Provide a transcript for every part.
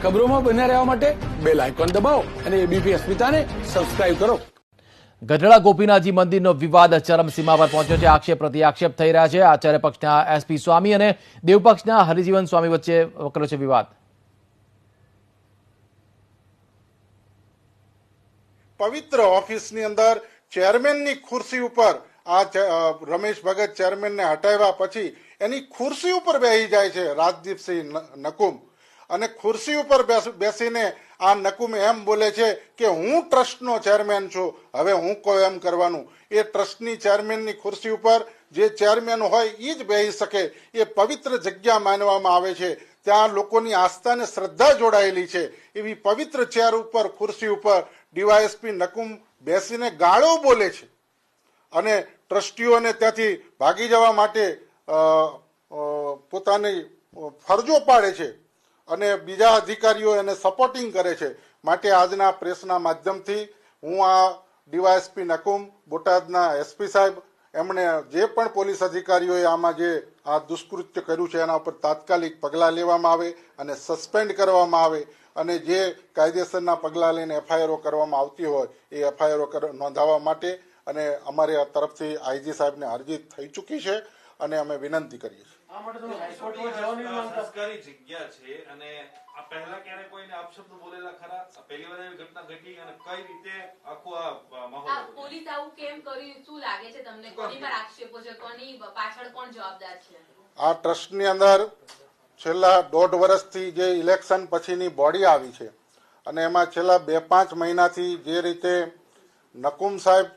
ખબરોમાં બન્યા રહેવા માટે બેલ આઇકોન દબાવો અને એબીપી અસ્મિતાને સબસ્ક્રાઇબ કરો। ગઢડા ગોપીનાથજી મંદિરનો વિવાદ ચરમસીમા પર પહોંચ્યો છે। આક્ષેપ પ્રતિ આક્ષેપ થઈ રહ્યા છે। આચાર્ય પક્ષના એસપી સ્વામી અને દેવપક્ષના હરિજીવન સ્વામી વચ્ચે વકર્યો છે વિવાદ। પવિત્ર ઓફિસની અંદર ચેરમેનની ખુરશી ઉપર આ રમેશ ભગત ચેરમેનને હટાવ્યા પછી એની ખુરશી ઉપર બેસી જાય છે રાજદીપસિંહ નકુમ, અને ખુરશી ઉપર બેસીને આ નકુમ એમ બોલે છે કે હું ટ્રસ્ટનો ચેરમેન છું, હવે હું કોઈ એમ કરવાનું। એ ટ્રસ્ટની ચેરમેનની ખુરશી ઉપર જે ચેરમેન હોય એ જ બેસી શકે, એ પવિત્ર જગ્યા માનવામાં આવે છે। ત્યાં લોકોની આસ્થા અને શ્રદ્ધા જોડાયેલી છે। એવી પવિત્ર ચેર ઉપર ખુરશી ઉપર ડીવાયએસપી નકુમ બેસીને ગાળો બોલે છે અને ટ્રસ્ટીઓને ત્યાંથી ભાગી જવા માટે પોતાની ફરજો પાડે છે અને બીજા અધિકારીઓ એને સપોર્ટિંગ કરે છે। માટે આજના પ્રેસના માધ્યમથી હું આ ડીવાયએસપી નકુમ, બોટાદના એસપી સાહેબ, એમણે જે પણ પોલીસ અધિકારીઓએ આમાં જે આ દુષ્કૃત્ય કર્યું છે એના ઉપર તાત્કાલિક પગલાં લેવામાં આવે અને સસ્પેન્ડ કરવામાં આવે, અને જે કાયદેસરના પગલાં લઈને એફઆઈઆરો કરવામાં આવતી હોય એ એફઆઈઆરો નોંધાવવા માટે અને અમારી તરફથી આઈજી સાહેબને અરજી થઈ ચૂકી છે અને અમે વિનંતી કરીએ છીએ। આ ટ્રસ્ટની અંદર છેલ્લા 1.5 વર્ષથી જે ઇલેક્શન પછીની બોડી આવી છે અને એમાં છેલ્લા 2-5 મહિનાથી જે રીતે નકુમ સાહેબ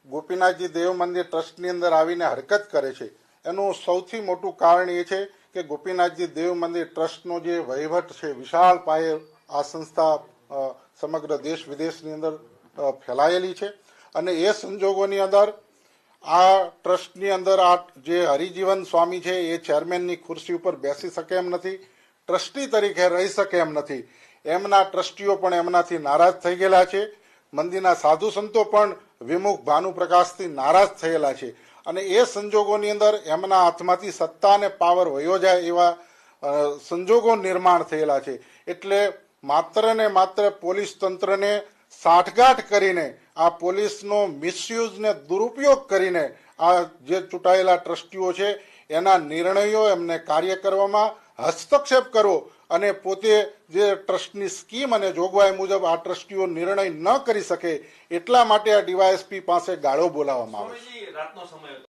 ગોપીનાથજી દેવ મંદિર ટ્રસ્ટની અંદર આવીને હરકત કરે છે, એનું સૌથી મોટું કારણ એ છે કે ગોપીનાથજી દેવ મંદિર ટ્રસ્ટનો જે વહીવટ છે, વિશાળ પાયે આ સંસ્થા સમગ્ર દેશ વિદેશની અંદર ફેલાયેલી છે અને એ સંજોગોની અંદર આ ટ્રસ્ટની અંદર આ જે હરિજીવન સ્વામી છે એ ચેરમેનની ખુરશી ઉપર બેસી શકે એમ નથી, ટ્રસ્ટી તરીકે રહી શકે એમ નથી। એમના ટ્રસ્ટીઓ પણ એમનાથી નારાજ થઈ ગયેલા છે, મંદિરના સાધુ સંતો પણ વિમુખ ભાનુપ્રકાશથી નારાજ થયેલા છે અને એ સંજોગોની અંદર એમના હાથમાંથી સત્તા અને પાવર વયો જાય એવા સંજોગો નિર્માણ થયેલા છે। એટલે માત્ર ને માત્ર પોલીસ તંત્રને સાઠગાંઠ કરીને, આ પોલીસનો મિસયુઝ ને દુરુપયોગ કરીને આ જે ચૂંટાયેલા ટ્રસ્ટીઓ છે એના નિર્ણયો, એમને કાર્ય કરવામાં હસ્તક્ષેપ કરવો અને પોતે જે ટ્રસ્ટની સ્કીમ અને જોગવાઈ મુજબ આ ટ્રસ્ટીઓ નિર્ણય ન કરી શકે એટલા માટે આ ડીવાયએસપી પાસે ગાળો બોલાવવામાં આવે છે।